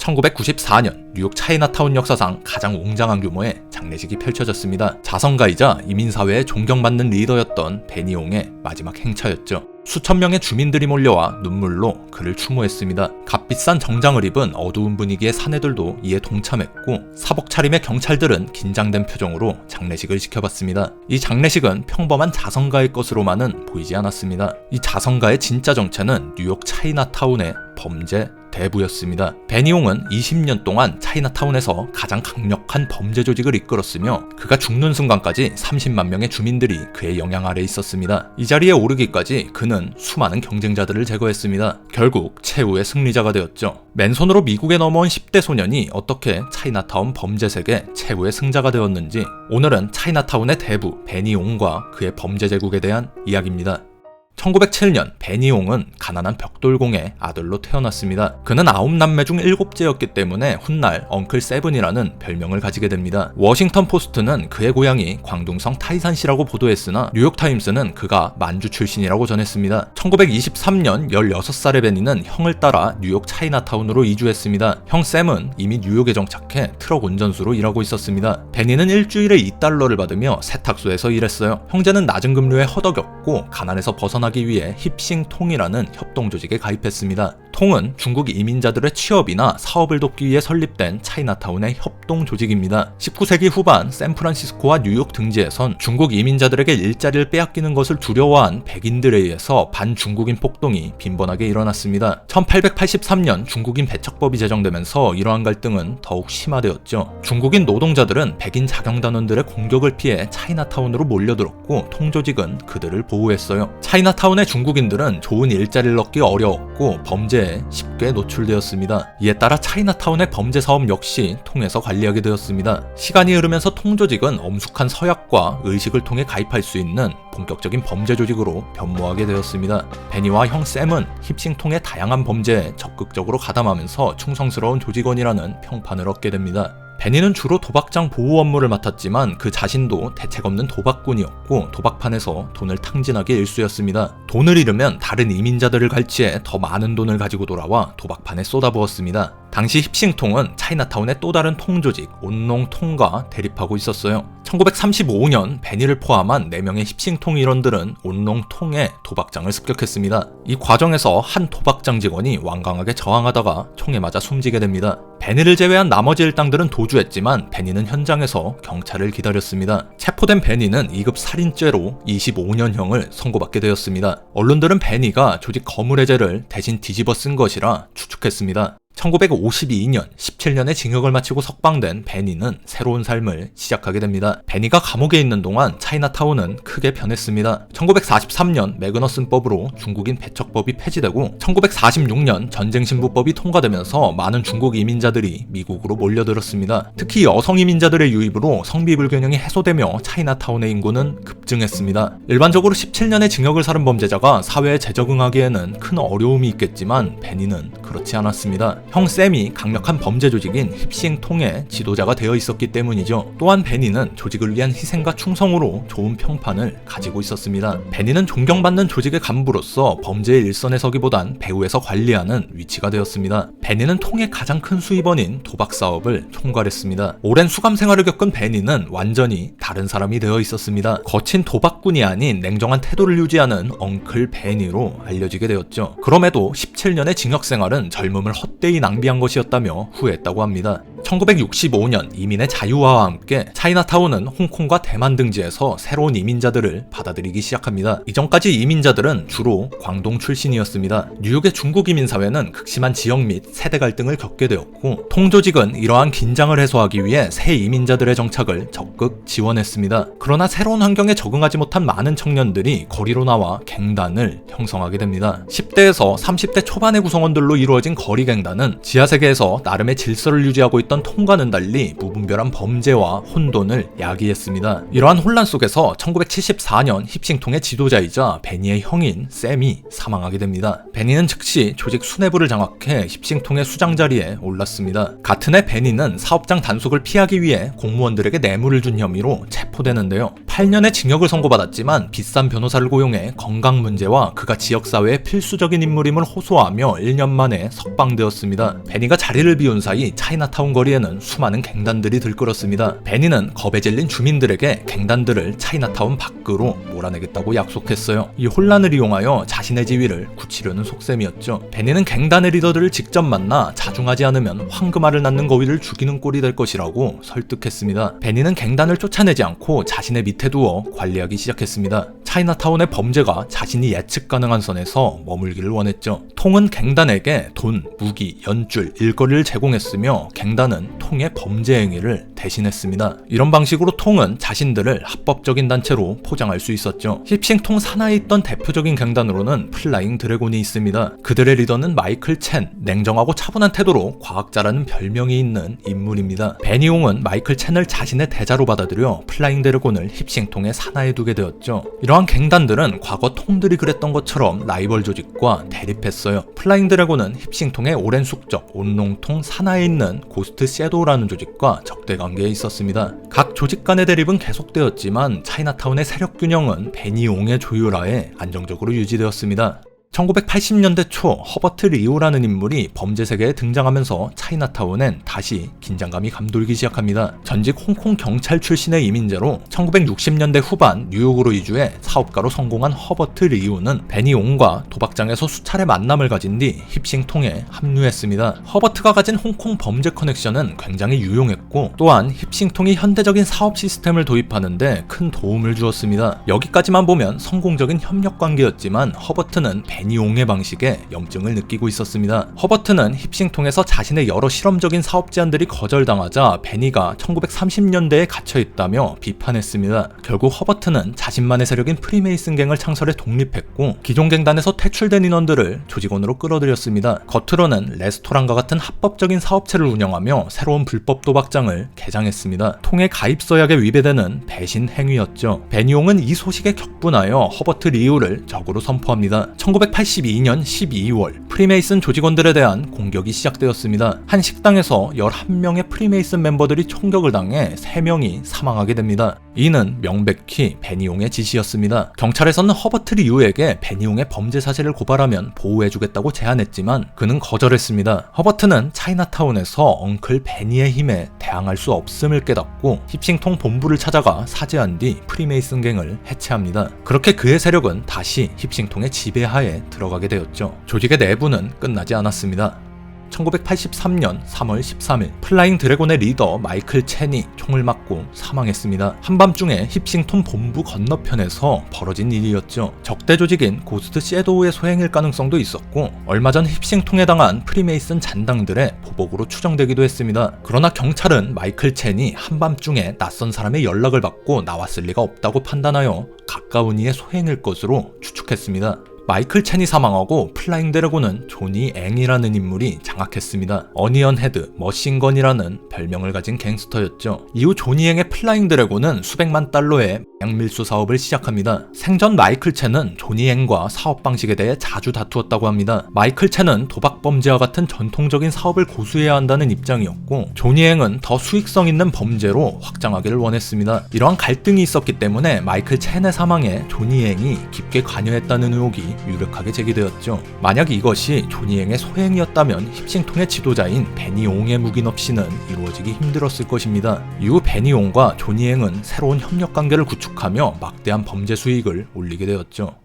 1994년 뉴욕 차이나타운 역사상 가장 웅장한 규모의 장례식이 펼쳐졌습니다. 자선가이자 이민사회의 존경받는 리더였던 베니용의 마지막 행차였죠. 수천 명의 주민들이 몰려와 눈물로 그를 추모했습니다. 값비싼 정장을 입은 어두운 분위기의 사내들도 이에 동참했고 사복 차림의 경찰들은 긴장된 표정으로 장례식을 지켜봤습니다. 이 장례식은 평범한 자선가의 것으로만은 보이지 않았습니다. 이 자선가의 진짜 정체는 뉴욕 차이나타운의 범죄 대부였습니다. 베니용은 20년 동안 차이나타운에서 가장 강력한 범죄 조직을 이끌었으며 그가 죽는 순간까지 30만 명의 주민들이 그의 영향 아래 있었습니다. 이 자리에 오르기까지 그는 수많은 경쟁자들을 제거했습니다. 결국 최후의 승리자가 되었죠. 맨손으로 미국에 넘어온 10대 소년이 어떻게 차이나타운 범죄 세계 최후의 승자가 되었는지 오늘은 차이나타운의 대부 베니용과 그의 범죄 제국에 대한 이야기입니다. 1907년 베니용은 가난한 벽돌공의 아들로 태어났습니다. 그는 9남매 중 7째였기 때문에 훗날 엉클 세븐이라는 별명을 가지게 됩니다. 워싱턴 포스트는 그의 고향이 광둥성 타이산시라고 보도했으나 뉴욕타임스는 그가 만주 출신이라고 전했습니다. 1923년 16살의 베니는 형을 따라 뉴욕 차이나타운으로 이주했습니다. 형 샘은 이미 뉴욕에 정착해 트럭 운전수로 일하고 있었습니다. 베니는 일주일에 $2를 받으며 세탁소에서 일했어요. 형제는 낮은 급료에 허덕였고 가난에서 벗어나기 위해 힙싱통이라는 협동조직에 가입했습니다. 통은 중국 이민자들의 취업이나 사업을 돕기 위해 설립된 차이나타운의 협동조직입니다. 19세기 후반 샌프란시스코와 뉴욕 등지에선 중국 이민자들에게 일자리를 빼앗기는 것을 두려워한 백인들에 의해서 반중국인 폭동이 빈번하게 일어났습니다. 1883년 중국인 배척법이 제정되면서 이러한 갈등은 더욱 심화되었죠. 중국인 노동자들은 백인 자경단원들의 공격을 피해 차이나타운으로 몰려들었고 통조직은 그들을 보호했어요. 차이나타운의 중국인들은 좋은 일자리를 얻기 어려웠고 범죄에 쉽게 노출되었습니다. 이에 따라 차이나타운의 범죄 사업 역시 통해서 관리하게 되었습니다. 시간이 흐르면서 통조직은 엄숙한 서약과 의식을 통해 가입할 수 있는 본격적인 범죄 조직으로 변모하게 되었습니다. 베니와 형 샘은 힙싱통의 다양한 범죄에 적극적으로 가담하면서 충성스러운 조직원이라는 평판을 얻게 됩니다. 베니는 주로 도박장 보호 업무를 맡았지만 그 자신도 대책 없는 도박꾼이었고 도박판에서 돈을 탕진하기 일쑤였습니다. 돈을 잃으면 다른 이민자들을 갈취해 더 많은 돈을 가지고 돌아와 도박판에 쏟아부었습니다. 당시 힙싱통은 차이나타운의 또 다른 통조직 온롱통과 대립하고 있었어요. 1935년 베니를 포함한 4명의 힙싱통 일원들은 온롱통의 도박장을 습격했습니다. 이 과정에서 한 도박장 직원이 완강하게 저항하다가 총에 맞아 숨지게 됩니다. 베니를 제외한 나머지 일당들은 도주했지만 베니는 현장에서 경찰을 기다렸습니다. 체포된 베니는 2급 살인죄로 25년형을 선고받게 되었습니다. 언론들은 베니가 조직 거물해제를 대신 뒤집어 쓴 것이라 추측했습니다. 1952년 17년의 징역을 마치고 석방된 베니는 새로운 삶을 시작하게 됩니다. 베니가 감옥에 있는 동안 차이나타운은 크게 변했습니다. 1943년 매그너슨법으로 중국인 배척법이 폐지되고 1946년 전쟁신부법이 통과되면서 많은 중국 이민자들이 미국으로 몰려들었습니다. 특히 여성 이민자들의 유입으로 성비 불균형이 해소되며 차이나타운의 인구는 급증했습니다. 일반적으로 17년의 징역을 살은 범죄자가 사회에 재적응하기에는 큰 어려움이 있겠지만 베니는 그렇지 않았습니다. 형 샘이 강력한 범죄 조직인 힙싱통의 지도자가 되어 있었기 때문이죠. 또한 베니는 조직을 위한 희생과 충성으로 좋은 평판을 가지고 있었습니다. 베니는 존경받는 조직의 간부로서 범죄의 일선에 서기보단 배후에서 관리하는 위치가 되었습니다. 베니는 통의 가장 큰 수입원인 도박 사업을 총괄했습니다. 오랜 수감 생활을 겪은 베니는 완전히 다른 사람이 되어 있었습니다. 거친 도박꾼이 아닌 냉정한 태도를 유지하는 엉클 베니로 알려지게 되었죠. 그럼에도 17년의 징역 생활은 젊음을 헛되이 낭비한 것이었다며 후회했다고 합니다. 1965년 이민의 자유화와 함께 차이나타운은 홍콩과 대만 등지에서 새로운 이민자들을 받아들이기 시작합니다. 이전까지 이민자들은 주로 광동 출신이었습니다. 뉴욕의 중국 이민 사회는 극심한 지역 및 세대 갈등을 겪게 되었고 통조직은 이러한 긴장을 해소하기 위해 새 이민자들의 정착을 적극 지원했습니다. 그러나 새로운 환경에 적응하지 못한 많은 청년들이 거리로 나와 갱단을 형성하게 됩니다. 10대에서 30대 초반의 구성원들로 이루어진 거리갱단은 지하세계에서 나름의 질서를 유지하고 있던 통과는 달리 무분별한 범죄와 혼돈을 야기했습니다. 이러한 혼란 속에서 1974년 힙싱통의 지도자이자 베니의 형인 샘이 사망하게 됩니다. 베니는 즉시 조직 수뇌부를 장악해 힙싱통의 수장 자리에 올랐습니다. 같은 해 베니는 사업장 단속을 피하기 위해 공무원들에게 뇌물을 준 혐의로 체포되는데요. 8년의 징역을 선고받았지만 비싼 변호사를 고용해 건강 문제와 그가 지역사회의 필수적인 인물임을 호소하며 1년 만에 석방되었습니다. 베니가 자리를 비운 사이 차이나타운 거리에는 수많은 갱단들이 들끓었습니다. 베니는 겁에 질린 주민들에게 갱단들을 차이나타운 밖으로 몰아내겠다고 약속했어요. 이 혼란을 이용하여 자신의 지위를 굳히려는 속셈이었죠. 베니는 갱단의 리더들을 직접 만나 자중하지 않으면 황금알을 낳는 거위를 죽이는 꼴이 될 것이라고 설득했습니다. 베니는 갱단을 쫓아내지 않고 자신의 밑에 두어 관리하기 시작했습니다. 차이나타운의 범죄가 자신이 예측 가능한 선에서 머물기를 원했죠. 통은 갱단에게 돈, 무기, 연줄, 일거리를 제공했으며 갱단은 통의 범죄 행위를 대신했습니다. 이런 방식으로 통은 자신들을 합법적인 단체로 포장할 수 있었죠. 힙싱통 산하에 있던 대표적인 갱단으로는 플라잉 드래곤이 있습니다. 그들의 리더는 마이클 첸, 냉정하고 차분한 태도로 과학자라는 별명이 있는 인물입니다. 베니용은 마이클 첸을 자신의 대자로 받아들여 플라잉 드래곤을 힙싱통의 산하에 두게 되었죠. 이러한 갱단들은 과거 통들이 그랬던 것처럼 라이벌 조직과 대립했어요. 플라잉 드래곤은 힙싱통의 오랜 숙적, 온롱통 산하에 있는 고스트 섀도우라는 조직과 적대 관계에 있었습니다. 각 조직 간의 대립은 계속되었지만 차이나타운의 세력 균형은 베니용의 조율하에 안정적으로 유지되었습니다. 1980년대 초 허버트 리우라는 인물이 범죄 세계에 등장하면서 차이나타운엔 다시 긴장감이 감돌기 시작합니다. 전직 홍콩 경찰 출신의 이민자로 1960년대 후반 뉴욕으로 이주해 사업가로 성공한 허버트 리우는 베니용과 도박장에서 수차례 만남을 가진 뒤 힙싱통에 합류했습니다. 허버트가 가진 홍콩 범죄 커넥션은 굉장히 유용했고 또한 힙싱통이 현대적인 사업 시스템을 도입하는 데 큰 도움을 주었습니다. 여기까지만 보면 성공적인 협력 관계였지만 허버트는 베니용의 방식에 염증을 느끼고 있었습니다. 허버트는 힙싱통에서 자신의 여러 실험적인 사업 제안들이 거절당하자 베니가 1930년대에 갇혀있다며 비판했습니다. 결국 허버트는 자신만의 세력인 프리메이슨갱을 창설해 독립했고 기존 갱단에서 퇴출된 인원들을 조직원으로 끌어들였습니다. 겉으로는 레스토랑과 같은 합법적인 사업체를 운영하며 새로운 불법 도박장을 개장했습니다. 통의 가입 서약에 위배되는 배신 행위였죠. 베니용은 이 소식에 격분하여 허버트 리우를 적으로 선포합니다. 1982년 12월 프리메이슨 조직원들에 대한 공격이 시작되었습니다. 한 식당에서 11명의 프리메이슨 멤버들이 총격을 당해 3명이 사망하게 됩니다. 이는 명백히 베니용의 지시였습니다. 경찰에서는 허버트 리우에게 베니용의 범죄 사실을 고발하면 보호해주겠다고 제안했지만 그는 거절했습니다. 허버트는 차이나타운에서 엉클 베니의 힘에 대항할 수 없음을 깨닫고 힙싱통 본부를 찾아가 사죄한 뒤 프리메이슨 갱을 해체합니다. 그렇게 그의 세력은 다시 힙싱통의 지배하에 들어가게 되었죠. 조직의 내부는 끝나지 않았습니다. 1983년 3월 13일 플라잉 드래곤의 리더 마이클 첸이 총을 맞고 사망했습니다. 한밤중에 힙싱톤 본부 건너편에서 벌어진 일이었죠. 적대 조직인 고스트 섀도우의 소행일 가능성도 있었고 얼마 전 힙싱통에 당한 프리메이슨 잔당들의 보복으로 추정되기도 했습니다. 그러나 경찰은 마이클 첸이 한밤중에 낯선 사람의 연락을 받고 나왔을 리가 없다고 판단하여 가까운 이의 소행일 것으로 추측했습니다. 마이클 첸이 사망하고 플라잉 드래곤은 조니 앵이라는 인물이 장악했습니다. 어니언 헤드, 머신건이라는 별명을 가진 갱스터였죠. 이후 조니 앵의 플라잉 드래곤은 수백만 달러의 약밀수 사업을 시작합니다. 생전 마이클 첸은 조니 앵과 사업 방식에 대해 자주 다투었다고 합니다. 마이클 첸은 도박 범죄와 같은 전통적인 사업을 고수해야 한다는 입장이었고 조니 앵은 더 수익성 있는 범죄로 확장하기를 원했습니다. 이러한 갈등이 있었기 때문에 마이클 첸의 사망에 조니 앵이 깊게 관여했다는 의혹이 유력하게 제기되었죠. 만약 이것이 조니 앵의 소행이었다면 힙싱통의 지도자인 베니용의 묵인 없이는 이루어지기 힘들었을 것입니다. 이후 베니용과 조니 앵은 새로운 협력 관계를 구축하며 막대한 범죄 수익을 올리게 되었죠.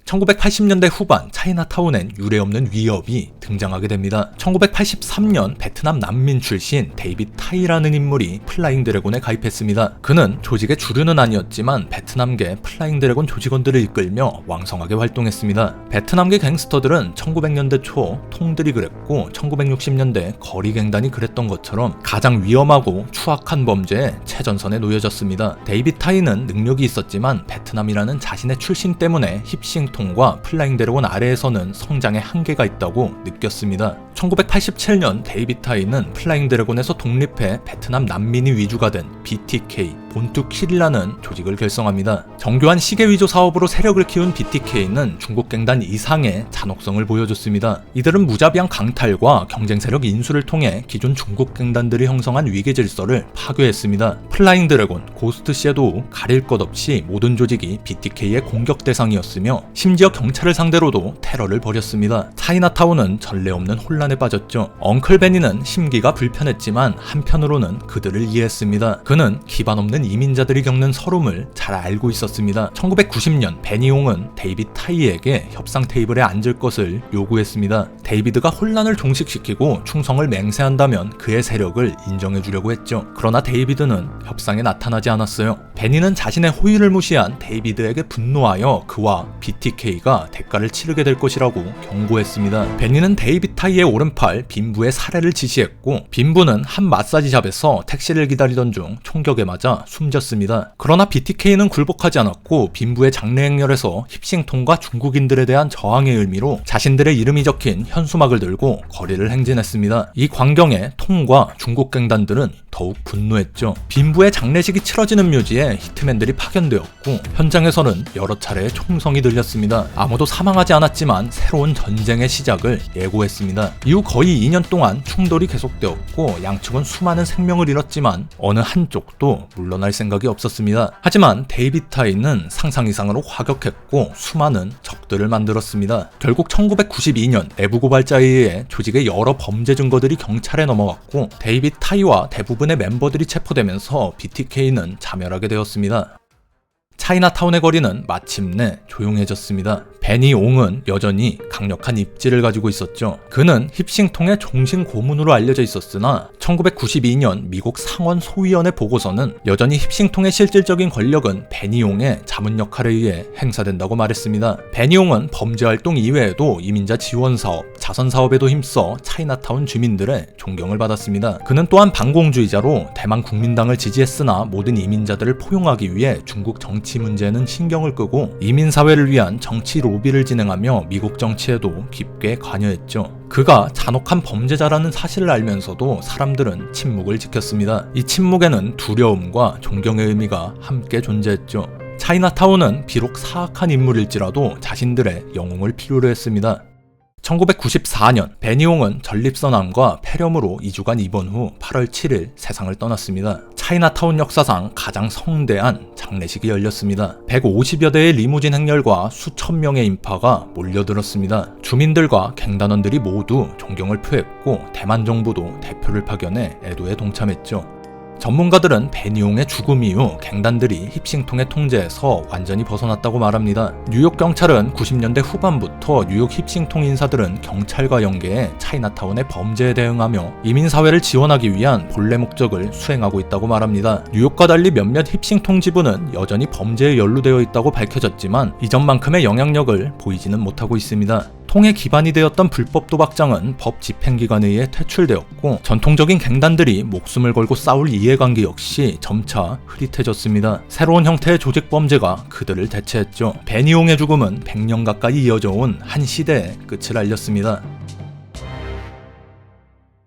1980년대 후반 차이나타운엔 유례없는 위협이 등장하게 됩니다. 1983년 베트남 난민 출신 데이빗 타이라는 인물이 플라잉 드래곤에 가입했습니다. 그는 조직의 주류는 아니었지만 베트남계 플라잉 드래곤 조직원들을 이끌며 왕성하게 활동했습니다. 베트남계 갱스터들은 1900년대 초 통들이 그랬고 1960년대 거리 갱단이 그랬던 것처럼 가장 위험하고 추악한 범죄에 최전선에 놓여졌습니다. 데이빗 타이는 능력이 있었지만 베트남이라는 자신의 출신 때문에 힙싱통과 플라잉 드래곤 아래에서는 성장의 한계가 있다고 느꼈습니다. 1987년 데이빗 타이는 플라잉 드래곤에서 독립해 베트남 난민이 위주가 된 BTK 본투킬이라는 조직을 결성합니다. 정교한 시계 위조 사업으로 세력을 키운 BTK는 중국 갱단 이상의 잔혹성을 보여줬습니다. 이들은 무자비한 강탈과 경쟁 세력 인수를 통해 기존 중국 갱단들이 형성한 위계 질서를 파괴했습니다. 플라잉 드래곤, 고스트 섀도우 가릴 것 없이 모든 조직이 BTK의 공격 대상이었으며 심지어 경찰을 상대로도 테러를 벌였습니다. 차이나타운은 전례 없는 혼란에 빠졌죠. 엉클 베니는 심기가 불편했지만 한편으로는 그들을 이해했습니다. 그는 기반 없는 이민자들이 겪는 서름을 잘 알고 있었습니다. 1990년 베니용은 데이빗 타이에게 협상 테이블에 앉을 것을 요구했습니다. 데이비드가 혼란을 종식시키고 충성을 맹세한다면 그의 세력을 인정해주려고 했죠. 그러나 데이비드는 협상에 나타나지 않았어요. 베니는 자신의 호의를 무시한 데이비드에게 분노하여 그와 BTK가 대가를 치르게 될 것이라고 경고했습니다. 베니는 데이빗 타이의 오른팔 빈부의 살해를 지시했고 빈부는 한 마사지샵에서 택시를 기다리던 중 총격에 맞아 숨졌습니다. 그러나 BTK는 굴복하지 않았고 빈부의 장례 행렬에서 힙싱통과 중국인들에 대한 저항의 의미로 자신들의 이름이 적힌 현수막을 들고 거리를 행진했습니다. 이 광경에 통과 중국 갱단들은 더욱 분노했죠. 빈부의 장례식이 치러지는 묘지에 히트맨들이 파견되었고 현장에서는 여러 차례의 총성이 들렸습니다. 아무도 사망하지 않았지만 새로운 전쟁의 시작을 예고했습니다. 이후 거의 2년 동안 충돌이 계속되었고 양측은 수많은 생명을 잃었지만 어느 한쪽도 물러날 생각이 없었습니다. 하지만 데이빗 타이는 상상 이상으로 화격했고 수많은 적들을 만들었습니다. 결국 1992년 내부 고발자에 의해 조직의 여러 범죄 증거들이 경찰에 넘어갔고 데이빗 타이와 대부분의 멤버들이 체포되면서 BTK는 자멸하게 되었습니다. 차이나타운의 거리는 마침내 조용해졌습니다. 베니 옹은 여전히 강력한 입지를 가지고 있었죠. 그는 힙싱통의 종신 고문으로 알려져 있었으나 1992년 미국 상원 소위원회 보고서는 여전히 힙싱통의 실질적인 권력은 베니 옹의 자문 역할에 의해 행사된다고 말했습니다. 베니 옹은 범죄 활동 이외에도 이민자 지원 사업, 자선 사업에도 힘써 차이나타운 주민들의 존경을 받았습니다. 그는 또한 반공주의자로 대만 국민당을 지지했으나 모든 이민자들을 포용하기 위해 중국 정치 문제에는 신경을 끄고 이민사회를 위한 정치 로비를 진행하며 미국 정치에도 깊게 관여했죠. 그가 잔혹한 범죄자라는 사실을 알면서도 사람들은 침묵을 지켰습니다. 이 침묵에는 두려움과 존경의 의미가 함께 존재했죠. 차이나타운은 비록 사악한 인물일지라도 자신들의 영웅을 필요로 했습니다. 1994년 베니옹은 전립선암과 폐렴으로 2주간 입원 후 8월 7일 세상을 떠났습니다. 차이나타운 역사상 가장 성대한 장례식이 열렸습니다. 150여 대의 리무진 행렬과 수천 명의 인파가 몰려들었습니다. 주민들과 갱단원들이 모두 존경을 표했고 대만 정부도 대표를 파견해 애도에 동참했죠. 전문가들은 베니옹의 죽음 이후 갱단들이 힙싱통의 통제에서 완전히 벗어났다고 말합니다. 뉴욕 경찰은 90년대 후반부터 뉴욕 힙싱통 인사들은 경찰과 연계해 차이나타운의 범죄에 대응하며 이민사회를 지원하기 위한 본래 목적을 수행하고 있다고 말합니다. 뉴욕과 달리 몇몇 힙싱통 지부는 여전히 범죄에 연루되어 있다고 밝혀졌지만 이전만큼의 영향력을 보이지는 못하고 있습니다. 통의 기반이 되었던 불법 도박장은 법 집행기관에 의해 퇴출되었고 전통적인 갱단들이 목숨을 걸고 싸울 이해관계 역시 점차 흐릿해졌습니다. 새로운 형태의 조직 범죄가 그들을 대체했죠. 베니옹의 죽음은 100년 가까이 이어져 온 한 시대의 끝을 알렸습니다.